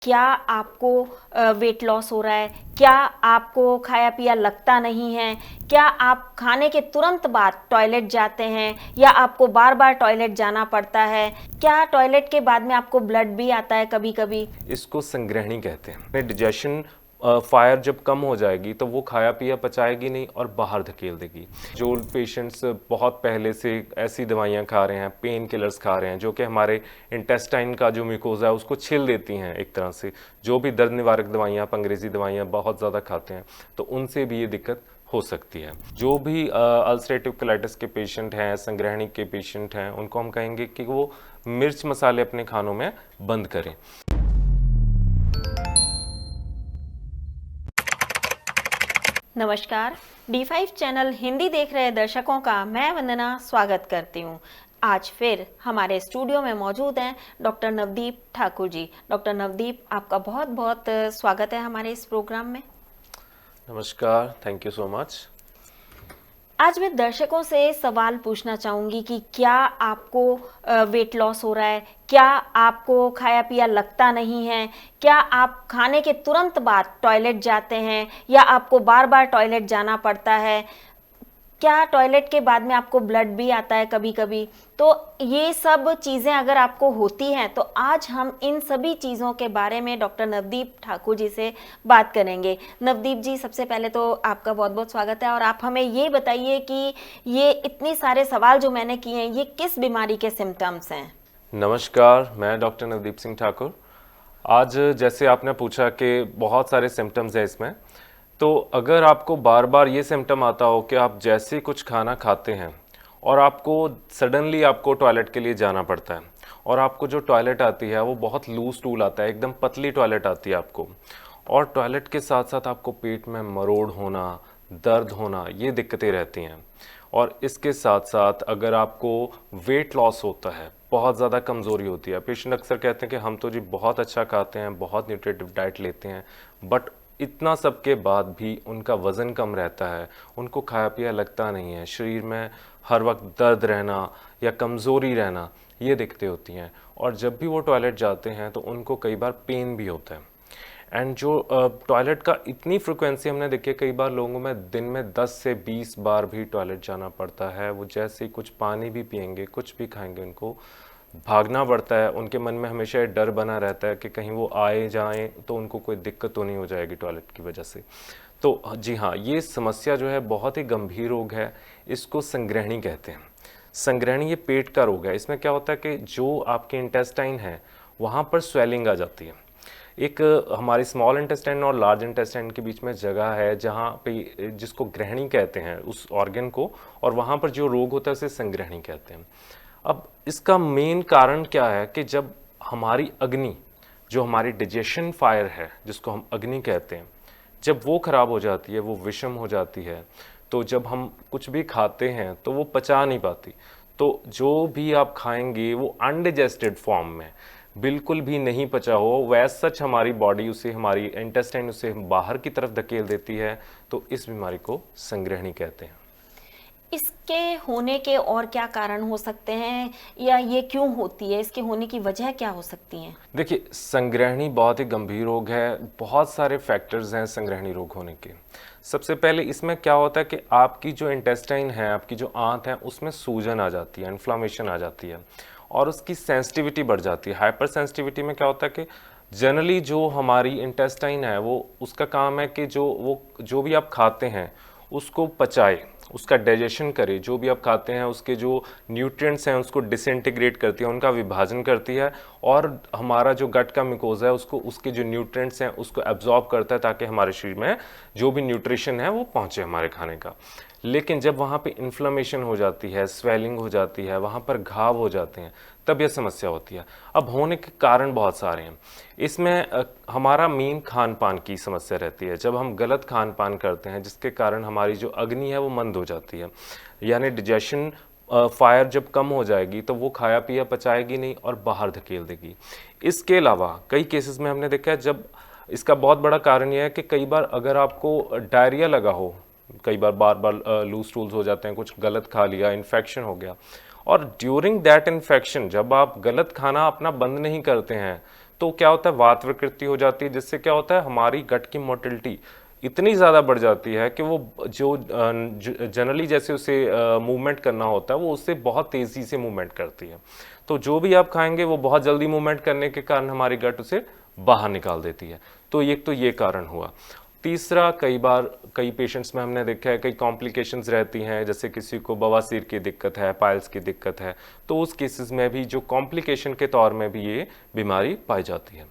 क्या आपको weight loss हो रहा है? क्या आपको खाया पिया लगता नहीं है? क्या आप खाने के तुरंत बाद टॉयलेट जाते हैं या आपको बार बार टॉयलेट जाना पड़ता है? क्या टॉयलेट के बाद में आपको ब्लड भी आता है कभी कभी? इसको संग्रहणी कहते हैं। डिजेशन फायर जब कम हो जाएगी तो वो खाया पिया पचाएगी नहीं और बाहर धकेल देगी। जो पेशेंट्स बहुत पहले से ऐसी दवाइयाँ खा रहे हैं, पेन किलर्स खा रहे हैं, जो कि हमारे इंटेस्टाइन का जो म्यूकोजा है उसको छिल देती हैं एक तरह से, जो भी दर्द निवारक दवाइयाँ, अंग्रेज़ी दवाइयाँ बहुत ज़्यादा खाते हैं, तो उनसे भी ये दिक्कत हो सकती है। जो भी अल्सरेटिव कोलाइटिस के पेशेंट हैं, संग्रहणी के पेशेंट हैं, उनको हम कहेंगे कि वो मिर्च मसाले अपने खानों में बंद करें। नमस्कार, D5 चैनल हिंदी देख रहे दर्शकों का मैं वंदना स्वागत करती हूँ। आज फिर हमारे स्टूडियो में मौजूद हैं डॉक्टर नवदीप ठाकुर जी। डॉक्टर नवदीप, आपका बहुत बहुत स्वागत है हमारे इस प्रोग्राम में। नमस्कार, थैंक यू सो मच। आज मैं दर्शकों से सवाल पूछना चाहूँगी कि क्या आपको वेट लॉस हो रहा है? क्या आपको खाया पिया लगता नहीं है? क्या आप खाने के तुरंत बाद टॉयलेट जाते हैं या आपको बार बार टॉयलेट जाना पड़ता है? क्या टॉयलेट के बाद में आपको ब्लड भी आता है कभी कभी? तो ये सब चीज़ें अगर आपको होती हैं तो आज हम इन सभी चीज़ों के बारे में डॉक्टर नवदीप ठाकुर जी से बात करेंगे। नवदीप जी, सबसे पहले तो आपका बहुत बहुत स्वागत है और आप हमें ये बताइए कि ये इतने सारे सवाल जो मैंने किए हैं ये किस बीमारी के सिम्टम्स हैं? नमस्कार, मैं डॉक्टर नवदीप सिंह ठाकुर। आज जैसे आपने पूछा कि बहुत सारे सिम्टम्स हैं इसमें, तो अगर आपको बार बार ये सिम्टम आता हो कि आप जैसे कुछ खाना खाते हैं और आपको सडनली आपको टॉयलेट के लिए जाना पड़ता है और आपको जो टॉयलेट आती है वो बहुत लूज टूल आता है, एकदम पतली टॉयलेट आती है आपको, और टॉयलेट के साथ साथ आपको पेट में मरोड़ होना, दर्द होना, ये दिक्कतें रहती हैं। और इसके साथ साथ अगर आपको वेट लॉस होता है, बहुत ज़्यादा कमज़ोरी होती है, पेशेंट अक्सर कहते हैं कि हम तो जी बहुत अच्छा खाते हैं, बहुत न्यूट्रिटिव डाइट लेते हैं, बट इतना सब के बाद भी उनका वज़न कम रहता है, उनको खाया पिया लगता नहीं है, शरीर में हर वक्त दर्द रहना या कमज़ोरी रहना, ये दिक्कतें होती हैं। और जब भी वो टॉयलेट जाते हैं तो उनको कई बार पेन भी होता है। एंड जो टॉयलेट का इतनी फ्रिक्वेंसी हमने देखी है, कई बार लोगों में दिन में 10 से 20 बार भी टॉयलेट जाना पड़ता है। वो जैसे ही कुछ पानी भी पिएंगे, कुछ भी खाएंगे, उनको भागना पड़ता है। उनके मन में हमेशा ये डर बना रहता है कि कहीं वो आए जाएं तो उनको कोई दिक्कत तो नहीं हो जाएगी टॉयलेट की वजह से। तो जी हाँ, ये समस्या जो है बहुत ही गंभीर रोग है, इसको संग्रहणी कहते हैं। संग्रहणी ये पेट का रोग है। इसमें क्या होता है कि जो आपके इंटेस्टाइन है वहाँ पर स्वेलिंग आ जाती है। एक हमारी स्मॉल इंटेस्टाइन और लार्ज इंटेस्टाइन के बीच में जगह है जहाँ पे, जिसको ग्रहणी कहते हैं उस ऑर्गन को, और वहाँ पर जो रोग होता है उसे संग्रहणी कहते हैं। अब इसका मेन कारण क्या है कि जब हमारी अग्नि, जो हमारी डाइजेशन फायर है जिसको हम अग्नि कहते हैं, जब वो खराब हो जाती है, वो विषम हो जाती है, तो जब हम कुछ भी खाते हैं तो वो पचा नहीं पाती। तो जो भी आप खाएंगे वो अनडाइजेस्टेड फॉर्म में, बिल्कुल भी नहीं पचा हो, वैस सच हमारी बॉडी उसे, हमारी इंटेस्टाइन उसे बाहर की तरफ धकेल देती है। तो इस बीमारी को संग्रहणी कहते हैं। इसके होने के और क्या कारण हो सकते हैं या ये क्यों होती है? इसके होने की वजह क्या हो सकती हैं? देखिए, संग्रहणी बहुत ही गंभीर रोग है। बहुत सारे फैक्टर्स हैं संग्रहणी रोग होने के। सबसे पहले इसमें क्या होता है कि आपकी जो इंटेस्टाइन है, आपकी जो आंत है, उसमें सूजन आ जाती है, इन्फ्लामेशन आ जाती है और उसकी सेंसिटिविटी बढ़ जाती है। हाइपर सेंसिटिविटी में क्या होता है कि जनरली जो हमारी इंटेस्टाइन है वो, उसका काम है कि जो भी आप खाते हैं उसको पचाए, उसका डाइजेशन करे। जो भी आप खाते हैं उसके जो न्यूट्रिएंट्स हैं उसको डिसइंटीग्रेट करती है, उनका विभाजन करती है, और हमारा जो गट का मिकोजा है उसको, उसके जो न्यूट्रिएंट्स हैं उसको एब्जॉर्ब करता है ताकि हमारे शरीर में जो भी न्यूट्रिशन है वो पहुंचे हमारे खाने का। लेकिन जब वहाँ पे इन्फ्लेमेशन हो जाती है, स्वेलिंग हो जाती है, वहाँ पर घाव हो जाते हैं, तब यह समस्या होती है। अब होने के कारण बहुत सारे हैं। इसमें हमारा मेन खान पान की समस्या रहती है। जब हम गलत खान पान करते हैं जिसके कारण हमारी जो अग्नि है वो मंद हो जाती है, यानी डिजेशन फायर जब कम हो जाएगी तो वो खाया पिया पचाएगी नहीं और बाहर धकेल देगी। इसके अलावा कई केसेस में हमने देखा है, जब इसका बहुत बड़ा कारण यह है कि कई बार अगर आपको डायरिया लगा हो, कई बार बार बार लूज टूल्स हो जाते हैं, कुछ गलत खा लिया, इन्फेक्शन हो गया, और ड्यूरिंग दैट इन्फेक्शन जब आप गलत खाना अपना बंद नहीं करते हैं तो क्या होता है, वात विकृति हो जाती है, जिससे क्या होता है हमारी गट की मोटिलिटी इतनी ज़्यादा बढ़ जाती है कि वो जो जनरली जैसे उसे मूवमेंट करना होता है वो उससे बहुत तेज़ी से मूवमेंट करती है। तो जो भी आप खाएंगे वो बहुत जल्दी मूवमेंट करने के कारण हमारी गट उसे बाहर निकाल देती है। तो ये कारण हुआ। तीसरा, कई बार कई पेशेंट्स में हमने देखा है कई कॉम्प्लिकेशंस रहती हैं, जैसे किसी को बवासीर की दिक्कत है, पाइल्स की दिक्कत है, तो उस केसेस में भी जो कॉम्प्लिकेशन के तौर में भी ये बीमारी पाई जाती है।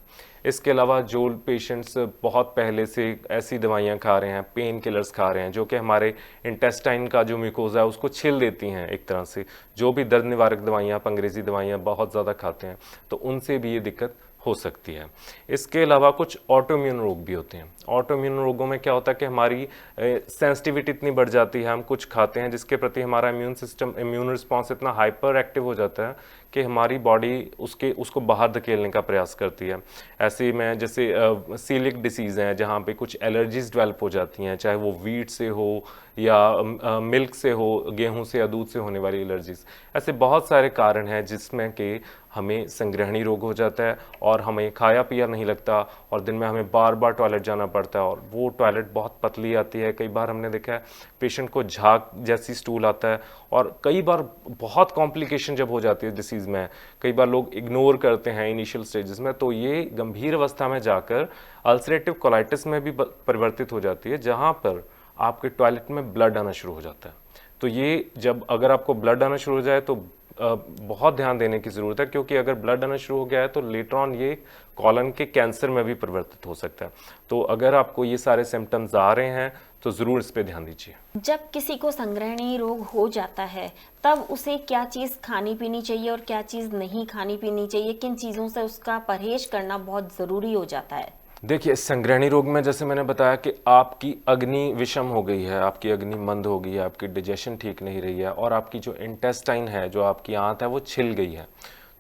इसके अलावा जो पेशेंट्स बहुत पहले से ऐसी दवाइयाँ खा रहे हैं, पेन किलर्स खा रहे हैं, जो कि हमारे इंटेस्टाइन का जो म्यूकोजा है उसको छील देती हैं एक तरह से, जो भी दर्द निवारक दवाइयाँ, आप अंग्रेज़ी दवाइयाँ बहुत ज़्यादा खाते हैं, तो उनसे भी ये दिक्कत हो सकती है। इसके अलावा कुछ ऑटोइम्यून रोग भी होते हैं। ऑटोइम्यून रोगों में क्या होता है कि हमारी सेंसिटिविटी इतनी बढ़ जाती है, हम कुछ खाते हैं जिसके प्रति हमारा इम्यून रिस्पॉन्स इतना हाइपर एक्टिव हो जाता है कि हमारी बॉडी उसको बाहर धकेलने का प्रयास करती है। ऐसे में जैसे सीलिक डिसीज़ हैं जहाँ पे कुछ एलर्जीज डेवलप हो जाती हैं, चाहे वो वीट से हो या मिल्क से हो, गेहूं से या दूध से होने वाली एलर्जीज। ऐसे बहुत सारे कारण हैं जिसमें कि हमें संग्रहणी रोग हो जाता है और हमें खाया पिया नहीं लगता और दिन में हमें बार बार टॉयलेट जाना पड़ता है और वो टॉयलेट बहुत पतली आती है। कई बार हमने देखा है पेशेंट को झाग जैसी स्टूल आता है और कई बार बहुत कॉम्प्लिकेशन जब हो जाती है डिसीज़ में, कई बार लोग इग्नोर करते हैं इनिशियल स्टेजेस में, तो ये गंभीर अवस्था में जाकर अल्सरेटिव कोलाइटिस में भी परिवर्तित हो जाती है, जहाँ पर आपके टॉयलेट में ब्लड आना शुरू हो जाता है। तो ये जब अगर आपको ब्लड आना शुरू हो जाए तो बहुत ध्यान देने की ज़रूरत है, क्योंकि अगर ब्लड आना शुरू हो गया है तो लेटर ऑन ये कॉलन के कैंसर में भी परिवर्तित हो सकता है। तो अगर आपको ये सारे सिम्टम्स आ रहे हैं तो ज़रूर इस पे ध्यान दीजिए। जब किसी को संग्रहणी रोग हो जाता है तब उसे क्या चीज़ खानी पीनी चाहिए और क्या चीज़ नहीं खानी पीनी चाहिए, किन चीज़ों से उसका परहेज करना बहुत ज़रूरी हो जाता है? देखिए, संग्रहणी रोग में जैसे मैंने बताया कि आपकी अग्नि विषम हो गई है, आपकी अग्नि मंद हो गई है, आपकी डाइजेशन ठीक नहीं रही है और आपकी जो इंटेस्टाइन है, जो आपकी आंत है, वो छिल गई है।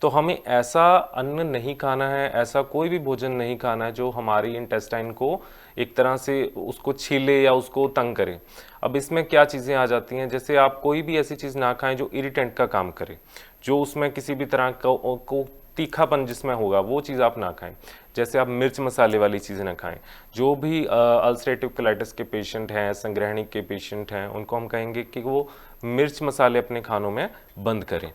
तो हमें ऐसा अन्न नहीं खाना है, ऐसा कोई भी भोजन नहीं खाना है जो हमारी इंटेस्टाइन को एक तरह से उसको छीले या उसको तंग करे। अब इसमें क्या चीज़ें आ जाती हैं, जैसे आप कोई भी ऐसी चीज़ ना खाएं जो इरिटेंट का काम करे, जो उसमें किसी भी तरह को तीखापन जिसमें होगा वो चीज़ आप ना खाएं। जैसे आप मिर्च मसाले वाली चीज़ें ना खाएं। जो भी अल्सरेटिव कोलाइटिस के पेशेंट हैं, संग्रहणी के पेशेंट हैं, उनको हम कहेंगे कि वो मिर्च मसाले अपने खानों में बंद करें।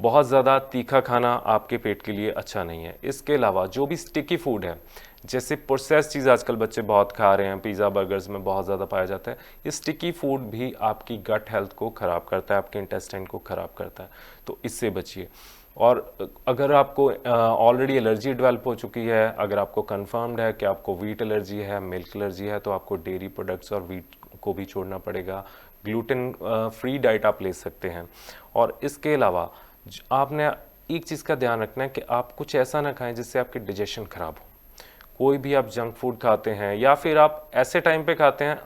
बहुत ज़्यादा तीखा खाना आपके पेट के लिए अच्छा नहीं है। इसके अलावा जो भी स्टिकी फूड है, जैसे प्रोसेस चीज़ आजकल बच्चे बहुत खा रहे हैं, पिज़्ज़ा बर्गर्स में बहुत ज़्यादा पाया जाता है, ये स्टिकी फूड भी आपकी गट हेल्थ को ख़राब करता है, आपके इंटेस्टाइन को ख़राब करता है, तो इससे बचिए। और अगर आपको ऑलरेडी एलर्जी डेवलप हो चुकी है, अगर आपको कंफर्म्ड है कि आपको वीट एलर्जी है, मिल्क एलर्जी है, तो आपको डेयरी प्रोडक्ट्स और वीट को भी छोड़ना पड़ेगा। ग्लूटेन फ्री डाइट आप ले सकते हैं। और इसके अलावा आपने एक चीज़ का ध्यान रखना है कि आप कुछ ऐसा ना खाएं जिससे आपकी डाइजेशन ख़राब हो। कोई भी आप जंक फूड खाते हैं या फिर आप ऐसे टाइम पे खाते हैं,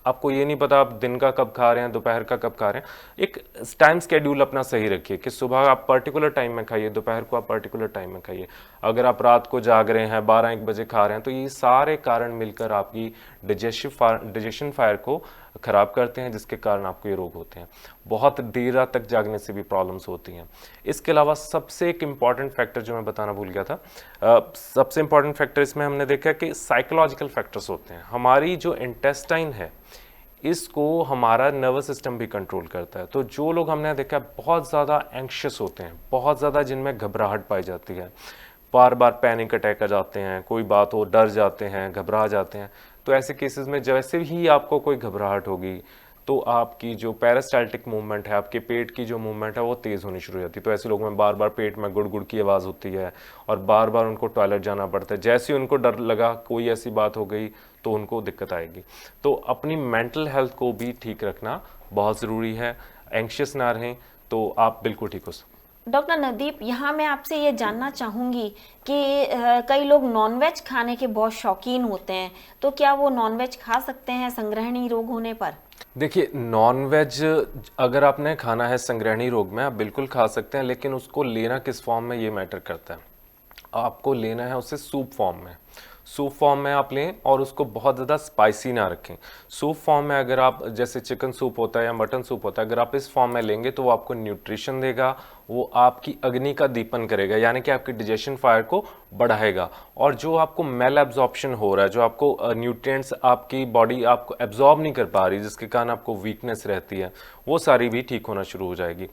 आपको ये नहीं पता आप दिन का कब खा रहे हैं, दोपहर का कब खा रहे हैं। एक टाइम स्केड्यूल अपना सही रखिए कि सुबह आप पर्टिकुलर टाइम में खाइए, दोपहर को आप पर्टिकुलर टाइम में खाइए। अगर आप रात को जाग रहे हैं, 12-1 बजे खा रहे हैं, तो ये सारे कारण मिलकर आपकी डाइजेशन फायर को ख़राब करते हैं, जिसके कारण आपको ये रोग होते हैं। बहुत देर रात तक जागने से भी प्रॉब्लम्स होती हैं। इसके अलावा सबसे एक इम्पॉर्टेंट फैक्टर जो मैं बताना भूल गया था, सबसे इम्पॉर्टेंट फैक्टर इसमें हमने देखा कि साइकोलॉजिकल फैक्टर्स होते हैं। हमारी जो इंटेस्टाइन है, इसको हमारा नर्वस सिस्टम भी कंट्रोल करता है। तो जो लोग हमने देखा बहुत ज़्यादा एंक्शस होते हैं, बहुत ज़्यादा जिनमें घबराहट पाई जाती है, बार बार पैनिक अटैक आ जाते हैं, कोई बात हो डर जाते हैं, घबरा जाते हैं, तो ऐसे केसेस में जैसे ही आपको कोई घबराहट होगी तो आपकी जो पेरिस्टाल्टिक मूवमेंट है, आपके पेट की जो मूवमेंट है, वो तेज़ होनी शुरू हो जाती है। तो ऐसे लोगों में बार बार पेट में गुड़ गुड़ की आवाज़ होती है और बार बार उनको टॉयलेट जाना पड़ता है। जैसे ही उनको डर लगा कोई ऐसी बात हो गई तो उनको दिक्कत आएगी। तो अपनी मेंटल हेल्थ को भी ठीक रखना बहुत ज़रूरी है। एंक्शियस ना रहें तो आप बिल्कुल ठीक हो सकते। डॉक्टर नवदीप, यहाँ मैं आपसे ये जानना चाहूँगी कि कई लोग नॉनवेज खाने के बहुत शौकीन होते हैं, तो क्या वो नॉनवेज खा सकते हैं संग्रहणी रोग होने पर? देखिए, नॉनवेज अगर आपने खाना है संग्रहणी रोग में, आप बिल्कुल खा सकते हैं, लेकिन उसको लेना किस फॉर्म में ये मैटर करता है। आपको लेना है उसे सूप फॉर्म में। सूप फॉर्म में आप लें और उसको बहुत ज़्यादा स्पाइसी ना रखें। सूप फॉर्म में अगर आप, जैसे चिकन सूप होता है या मटन सूप होता है, अगर आप इस फॉर्म में लेंगे तो वो आपको न्यूट्रिशन देगा, वो आपकी अग्नि का दीपन करेगा, यानी कि आपकी डाइजेशन फायर को बढ़ाएगा। और जो आपको मेल एब्जॉर्प्शन हो रहा है, जो आपको न्यूट्रिएंट्स आपकी बॉडी आपको एब्जॉर्ब नहीं कर पा रही, जिसके कारण आपको वीकनेस रहती है, वो सारी भी ठीक होना शुरू हो जाएगी।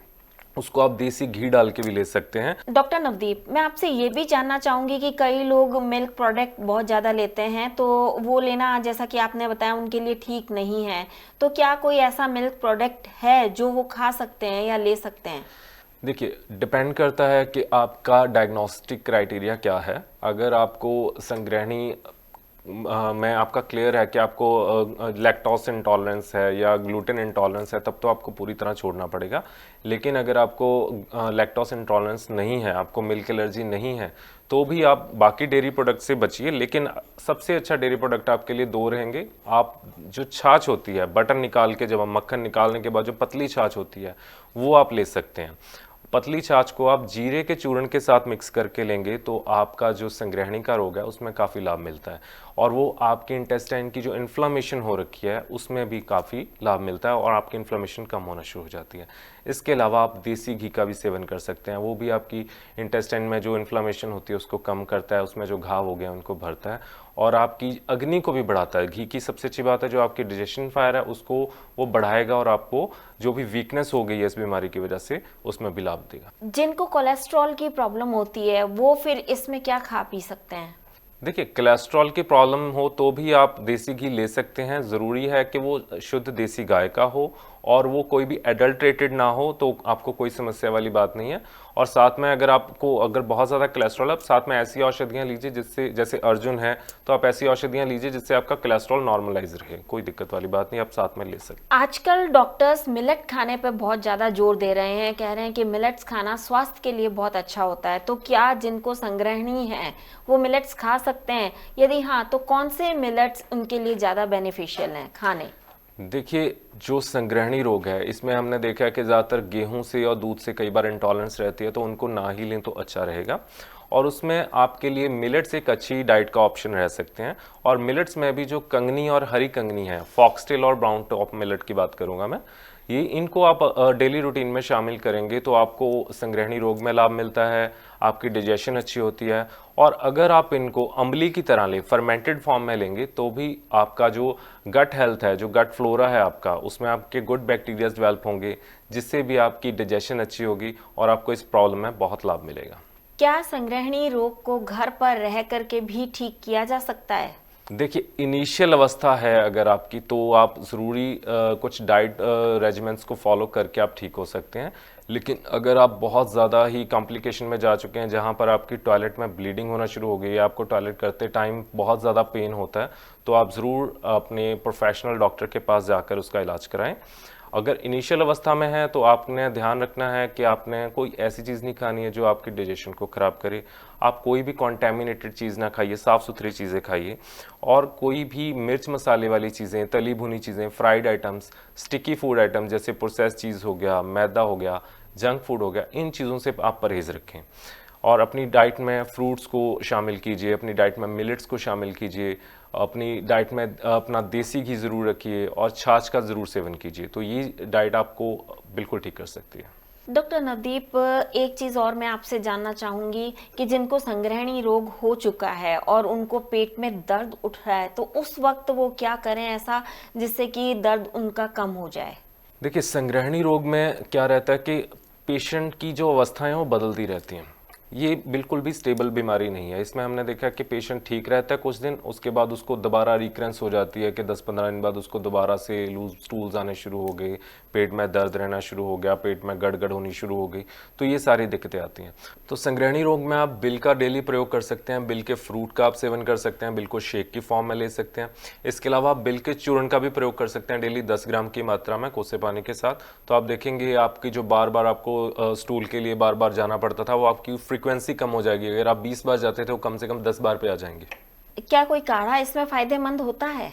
उसको आप देसी घी डाल के भी ले सकते हैं। डॉक्टर नवदीप, मैं आपसे ये भी जानना चाहूंगी कि कई लोग मिल्क प्रोडक्ट बहुत ज़्यादा लेते हैं, तो वो लेना, जैसा कि आपने बताया, उनके लिए ठीक नहीं है। तो क्या कोई ऐसा मिल्क प्रोडक्ट है जो वो खा सकते हैं या ले सकते हैं? देखिए, डिपेंड करता है कि आपका डायग्नोस्टिक क्राइटेरिया क्या है। अगर आपको संग्रहणी में आपका क्लियर है कि आपको लैक्टोज इंटॉलरेंस है या ग्लूटेन इंटॉलरेंस है, तब तो आपको पूरी तरह छोड़ना पड़ेगा। लेकिन अगर आपको लैक्टोज इंटॉलरेंस नहीं है, आपको मिल्क एलर्जी नहीं है, तो भी आप बाकी डेयरी प्रोडक्ट से बचिए। लेकिन सबसे अच्छा डेयरी प्रोडक्ट आपके लिए दो रहेंगे। आप जो छाछ होती है, बटर निकाल के, जब हम मक्खन निकालने के बाद जो पतली छाछ होती है, वो आप ले सकते हैं। पतली छाछ को आप जीरे के चूर्ण के साथ मिक्स करके लेंगे तो आपका जो संग्रहणी का रोग है उसमें काफ़ी लाभ मिलता है, और वो आपके इंटेस्टाइन की जो इन्फ्लामेशन हो रखी है उसमें भी काफ़ी लाभ मिलता है, और आपकी इन्फ्लामेशन कम होना शुरू हो जाती है। इसके अलावा आप देसी घी का भी सेवन कर सकते हैं, वो भी आपकी इंटेस्टाइन में जो इन्फ्लामेशन होती है उसको कम करता है, उसमें जो घाव हो गया उनको भरता है, और आपकी अग्नि को भी बढ़ाता है। घी की सबसे अच्छी बात है, जो आपकी डाइजेशन फायर है उसको वो बढ़ाएगा, और आपको जो भी वीकनेस हो गई है इस बीमारी की वजह से उसमें भी लाभ देगा। जिनको कोलेस्ट्रॉल की प्रॉब्लम होती है वो फिर इसमें क्या खा पी सकते हैं? देखिए, कोलेस्ट्रॉल की प्रॉब्लम हो तो भी आप देसी घी ले सकते हैं। ज़रूरी है कि वो शुद्ध देसी गाय का हो और वो कोई भी एडल्ट्रेटेड ना हो, तो आपको कोई समस्या वाली बात नहीं है। और साथ में अगर बहुत ज़्यादा कोलेस्ट्रॉल है, आप साथ में ऐसी औषधियाँ लीजिए जिससे, जैसे अर्जुन है, तो आप ऐसी औषधियाँ लीजिए जिससे आपका कोलेस्ट्रॉल नॉर्मलाइज रहे। कोई दिक्कत वाली बात नहीं, आप साथ में ले सकते। आजकल डॉक्टर्स मिलेट खाने पर बहुत ज़्यादा जोर दे रहे हैं, कह रहे हैं कि मिलेट्स खाना स्वास्थ्य के लिए बहुत अच्छा होता है। तो क्या जिनको संग्रहणी है वो मिलेट्स खा सकते हैं? यदि हाँ, तो कौन से मिलेट्स उनके लिए ज़्यादा बेनिफिशियल हैं खाने? देखिए, जो संग्रहणी रोग है इसमें हमने देखा है कि ज़्यादातर गेहूं से और दूध से कई बार इंटॉलरेंस रहती है, तो उनको ना ही लें तो अच्छा रहेगा। और उसमें आपके लिए मिलेट्स एक अच्छी डाइट का ऑप्शन रह सकते हैं। और मिलेट्स में भी जो कंगनी और हरी कंगनी है, फॉक्सटेल और ब्राउन टॉप मिलेट की बात करूंगा मैं, ये इनको आप डेली रूटीन में शामिल करेंगे तो आपको संग्रहणी रोग में लाभ मिलता है, आपकी डाइजेशन अच्छी होती है। और अगर आप इनको अम्बली की तरह लें, फर्मेंटेड फॉर्म में लेंगे, तो भी आपका जो गट हेल्थ है, जो गट फ्लोरा है आपका, उसमें आपके गुड बैक्टीरियाज डेवलप होंगे, जिससे भी आपकी डाइजेशन अच्छी होगी और आपको इस प्रॉब्लम में बहुत लाभ मिलेगा। क्या संग्रहणी रोग को घर पर रह करके भी ठीक किया जा सकता है? देखिए, इनिशियल अवस्था है अगर आपकी, तो आप ज़रूरी कुछ डाइट रेजिमेंट्स को फॉलो करके आप ठीक हो सकते हैं। लेकिन अगर आप बहुत ज़्यादा ही कॉम्प्लिकेशन में जा चुके हैं, जहाँ पर आपकी टॉयलेट में ब्लीडिंग होना शुरू हो गई है, आपको टॉयलेट करते टाइम बहुत ज़्यादा पेन होता है, तो आप ज़रूर अपने प्रोफेशनल डॉक्टर के पास जाकर उसका इलाज कराएं। अगर इनिशियल अवस्था में है तो आपने ध्यान रखना है कि आपने कोई ऐसी चीज़ नहीं खानी है जो आपकी डाइजेशन को ख़राब करे। आप कोई भी कॉन्टेमिनेटेड चीज़ ना खाइए, साफ़ सुथरी चीज़ें खाइए। और कोई भी मिर्च मसाले वाली चीज़ें, तली भुनी चीज़ें, fried items, sticky food item जैसे प्रोसेस चीज़ हो गया, मैदा हो गया, जंक फूड हो गया, इन चीज़ों से आप परहेज़ रखें। और अपनी डाइट में फ्रूट्स को शामिल कीजिए, अपनी डाइट में मिलेट्स को शामिल कीजिए, अपनी डाइट में अपना देसी घी ज़रूर रखिए और छाछ का ज़रूर सेवन कीजिए। तो ये डाइट आपको बिल्कुल ठीक कर सकती है। डॉक्टर नवदीप, एक चीज़ और मैं आपसे जानना चाहूँगी कि जिनको संग्रहणी रोग हो चुका है और उनको पेट में दर्द उठ रहा है, तो उस वक्त वो क्या करें ऐसा जिससे कि दर्द उनका कम हो जाए? देखिए, संग्रहणी रोग में क्या रहता है कि पेशेंट की जो अवस्थाएं हैं वो बदलती रहती हैं। ये बिल्कुल भी स्टेबल बीमारी नहीं है। इसमें हमने देखा कि पेशेंट ठीक रहता है कुछ दिन, उसके बाद उसको दोबारा रिकरेंस हो जाती है कि 10-15 दिन बाद उसको दोबारा से लूज स्टूल्स आने शुरू हो गए, पेट में दर्द रहना शुरू हो गया, पेट में गड़गड़ होनी शुरू हो गई। तो ये सारी दिक्कतें आती हैं। तो संग्रहणी रोग में आप बिल का डेली प्रयोग कर सकते हैं, बिल के फ्रूट का आप सेवन कर सकते हैं, बिल को शेक की फॉर्म में ले सकते हैं। इसके अलावा आप बिल के चूर्ण का भी प्रयोग कर सकते हैं डेली 10 ग्राम की मात्रा में कोसे पानी के साथ। तो आप देखेंगे आपकी जो बार बार आपको स्टूल के लिए बार बार जाना पड़ता था, वो आपकी फ्रीक्वेंसी कम हो जाएगी। अगर आप 20 बार जाते थे वो कम से कम 10 बार पे आ जाएंगे। क्या कोई काढ़ा इसमें फायदेमंद होता है?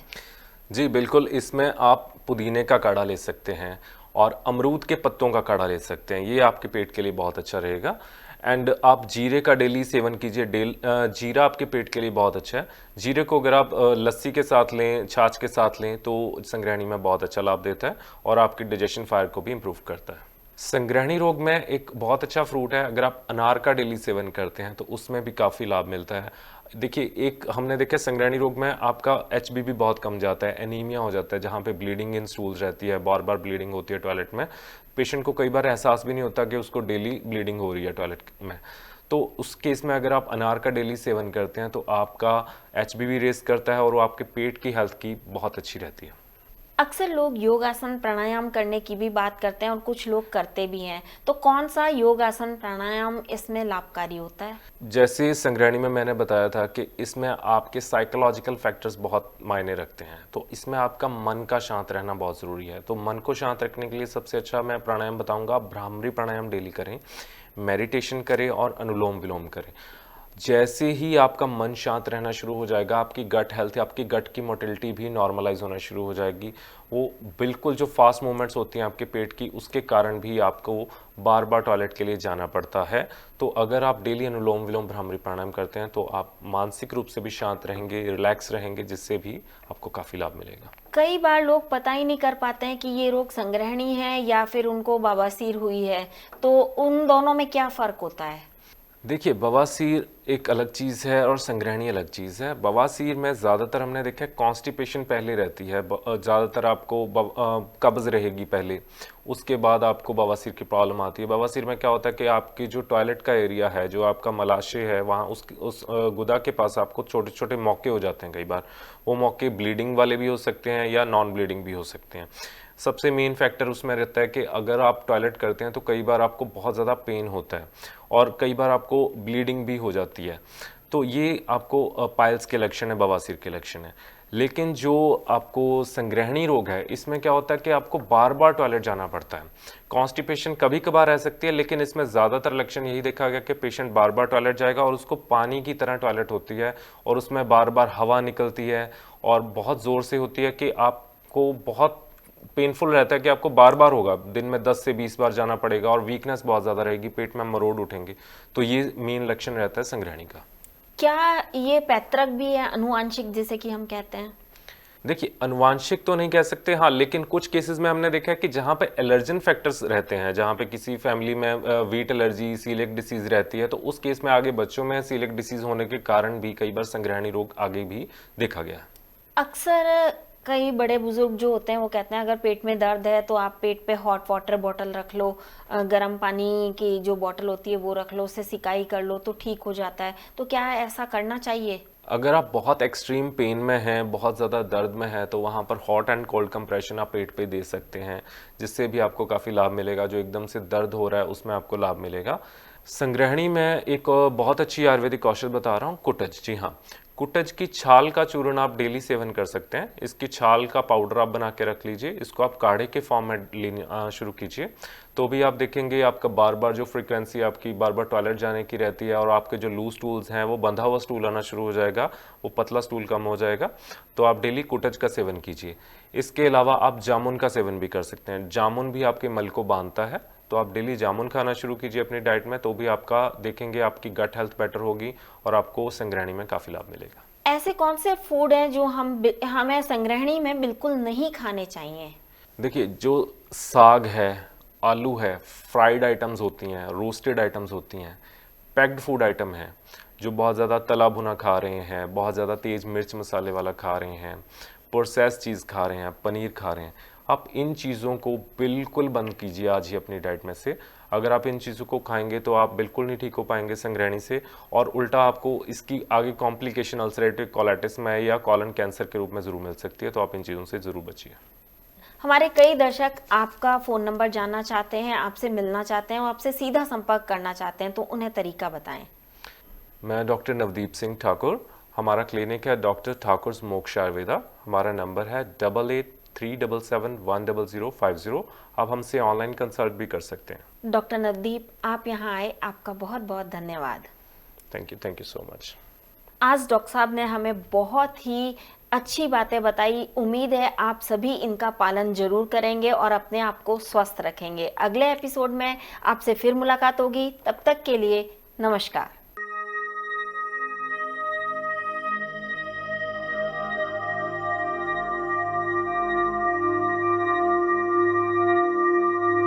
जी बिल्कुल, इसमें आप पुदीने का काढ़ा ले सकते हैं और अमरूद के पत्तों का काढ़ा ले सकते हैं। ये आपके पेट के लिए बहुत अच्छा रहेगा। एंड आप जीरे का डेली सेवन कीजिए। जीरा आपके पेट के लिए बहुत अच्छा है। जीरे को अगर आप लस्सी के साथ लें, छाछ के साथ लें तो संग्रहणी में बहुत अच्छा लाभ देता है और आपकी डाइजेशन फायर को भी इम्प्रूव करता है। संग्रहणी रोग में एक बहुत अच्छा फ्रूट है, अगर आप अनार का डेली सेवन करते हैं तो उसमें भी काफ़ी लाभ मिलता है। देखिए, एक हमने देखा संग्रहणी रोग में आपका HBB बहुत कम जाता है, एनीमिया हो जाता है, जहाँ पे ब्लीडिंग इन स्टूल्स रहती है, बार बार ब्लीडिंग होती है टॉयलेट में। पेशेंट को कई बार एहसास भी नहीं होता कि उसको डेली ब्लीडिंग हो रही है टॉयलेट में। तो उस केस में अगर आप अनार का डेली सेवन करते हैं तो आपका HBB रेस करता है और वो आपके पेट की हेल्थ की बहुत अच्छी रहती है। अक्सर लोग योगासन प्राणायाम करने की भी बात करते हैं और कुछ लोग करते भी हैं, तो कौन सा योगासन प्राणायाम इसमें लाभकारी होता है? जैसे संग्रहणी में मैंने बताया था कि इसमें आपके साइकोलॉजिकल फैक्टर्स बहुत मायने रखते हैं, तो इसमें आपका मन का शांत रहना बहुत ज़रूरी है। तो मन को शांत रखने के लिए सबसे अच्छा मैं प्राणायाम बताऊंगा, आप भ्रामरी प्राणायाम डेली करें, मेडिटेशन करें और अनुलोम विलोम करें। जैसे ही आपका मन शांत रहना शुरू हो जाएगा, आपकी गट हेल्थ, आपकी गट की मोटिलिटी भी नॉर्मलाइज होना शुरू हो जाएगी। वो बिल्कुल जो फास्ट मूवमेंट्स होती हैं आपके पेट की, उसके कारण भी आपको बार बार टॉयलेट के लिए जाना पड़ता है। तो अगर आप डेली अनुलोम विलोम भ्रामरी प्राणायाम करते हैं तो आप मानसिक रूप से भी शांत रहेंगे, रिलैक्स रहेंगे, जिससे भी आपको काफ़ी लाभ मिलेगा। कई बार लोग पता ही नहीं कर पाते हैं कि ये रोग संग्रहणी है या फिर उनको बवासीर हुई है, तो उन दोनों में क्या फ़र्क होता है? देखिए, बवासीर एक अलग चीज़ है और संग्रहणी अलग चीज़ है। बवासीर में ज़्यादातर हमने देखा है कॉन्स्टिपेशन पहले रहती है, ज़्यादातर आपको कब्ज़ रहेगी पहले, उसके बाद आपको बवासीर की प्रॉब्लम आती है। बवासीर में क्या होता है कि आपकी जो टॉयलेट का एरिया है, जो आपका मलाशय है, वहाँ उस गुदा के पास आपको छोटे छोटे मौके हो जाते हैं। कई बार वो मौके ब्लीडिंग वाले भी हो सकते हैं या नॉन ब्लीडिंग भी हो सकते हैं। सबसे मेन फैक्टर उसमें रहता है कि अगर आप टॉयलेट करते हैं तो कई बार आपको बहुत ज़्यादा पेन होता है और कई बार आपको ब्लीडिंग भी हो जाती है। तो ये आपको पाइल्स के लक्षण है, बवासीर के लक्षण है। लेकिन जो आपको संग्रहणी रोग है, इसमें क्या होता है कि आपको बार बार टॉयलेट जाना पड़ता है। कॉन्स्टिपेशन कभी कभार रह सकती है, लेकिन इसमें ज़्यादातर लक्षण यही देखा गया कि पेशेंट बार बार टॉयलेट जाएगा और उसको पानी की तरह टॉयलेट होती है और उसमें बार बार हवा निकलती है और बहुत ज़ोर से होती है कि आपको बहुत पेनफुल रहता है कि आपको बार बार होगा, दिन में 10 से 20 बार जाना पड़ेगा और वीकनेस बहुत ज़्यादा रहेगी, पेट में मरोड़ उठेंगे। तो ये मेन लक्षण रहता है संग्रहणी का। क्या ये पैतृक भी है, अनुवांशिक जिसे कि हम कहते हैं? देखिए, अनुवांशिक तो नहीं कह सकते, हाँ, लेकिन कुछ केसेस में हमने देखा है कि जहाँ पे एलर्जन फैक्टर्स रहते हैं, जहाँ पे किसी फैमिली में वीट एलर्जी, सीलिएक डिसीज रहती है, तो उस केस में आगे बच्चों में सीलिएक डिसीज होने के कारण भी कई बार संग्रहणी रोग आगे भी देखा गया है। अक्सर कई बड़े बुजुर्ग जो होते हैं वो कहते हैं अगर पेट में दर्द है तो आप पेट पे हॉट वाटर बॉटल रख लो, गर्म पानी की जो बॉटल होती है वो रख लो, उससे सिकाई कर लो तो ठीक हो जाता है। तो क्या ऐसा करना चाहिए? अगर आप बहुत एक्सट्रीम पेन में हैं, बहुत ज़्यादा दर्द में हैं, तो वहाँ पर हॉट एंड कोल्ड कंप्रेशन आप पेट पे दे सकते हैं, जिससे भी आपको काफ़ी लाभ मिलेगा। जो एकदम से दर्द हो रहा है उसमें आपको लाभ मिलेगा। संग्रहणी में एक बहुत अच्छी आयुर्वेदिक औषध बता रहा हूँ, कुटज। जी हाँ, कुटज की छाल का चूर्ण आप डेली सेवन कर सकते हैं। इसकी छाल का पाउडर आप बना के रख लीजिए, इसको आप काढ़े के फॉर्म में लेने शुरू कीजिए, तो भी आप देखेंगे आपका बार बार जो फ्रीक्वेंसी आपकी बार बार टॉयलेट जाने की रहती है और आपके जो लूज स्टूल्स हैं वो बंधा हुआ स्टूल आना शुरू हो जाएगा, वो पतला स्टूल कम हो जाएगा। तो आप डेली कुटज का सेवन कीजिए। इसके अलावा आप जामुन का सेवन भी कर सकते हैं। जामुन भी आपके मल को बांधता है, तो आप डेली जामुन खाना शुरू कीजिए अपनी डाइट में, तो भी आपका देखेंगे आपकी गट हेल्थ बेटर होगी और आपको संग्रहणी में काफ़ी लाभ मिलेगा। ऐसे कौन से फूड हैं जो हमें संग्रहणी में बिल्कुल नहीं खाने चाहिए? देखिए, जो साग है, आलू है, फ्राइड आइटम्स होती हैं, रोस्टेड आइटम्स होती हैं, पैक्ड फूड आइटम है, जो बहुत ज़्यादा तला भुना खा रहे हैं, बहुत ज़्यादा तेज़ मिर्च मसाले वाला खा रहे हैं, प्रोसेस चीज़ खा रहे हैं, पनीर खा रहे हैं, आप इन चीज़ों को बिल्कुल बंद कीजिए आज ही अपनी डाइट में से। अगर आप इन चीज़ों को खाएंगे तो आप बिल्कुल नहीं ठीक हो पाएंगे संग्रहणी से, और उल्टा आपको इसकी आगे कॉम्प्लिकेशन अल्सरेटिव कोलाइटिस में या कॉलन कैंसर के रूप में ज़रूर मिल सकती है। तो आप इन चीज़ों से ज़रूर बचिए। हमारे कई दर्शक आपका फ़ोन नंबर जानना चाहते हैं, आपसे मिलना चाहते हैं और आपसे सीधा संपर्क करना चाहते हैं, तो उन्हें तरीका बताएं। मैं डॉक्टर नवदीप सिंह ठाकुर, हमारा क्लिनिक है डॉक्टर ठाकुर मोक्ष आयुर्वेदा। हमारा नंबर है 8837710050। आप हमसे ऑनलाइन कंसल्ट भी कर सकते हैं। डॉक्टर नवदीप, आप यहाँ आए, आपका बहुत बहुत धन्यवाद। Thank you so much. आज डॉक्टर साहब ने हमें बहुत ही अच्छी बातें बताई। उम्मीद है आप सभी इनका पालन जरूर करेंगे और अपने आप को स्वस्थ रखेंगे। अगले एपिसोड में आपसे फिर मुलाकात होगी, तब तक के लिए नमस्कार।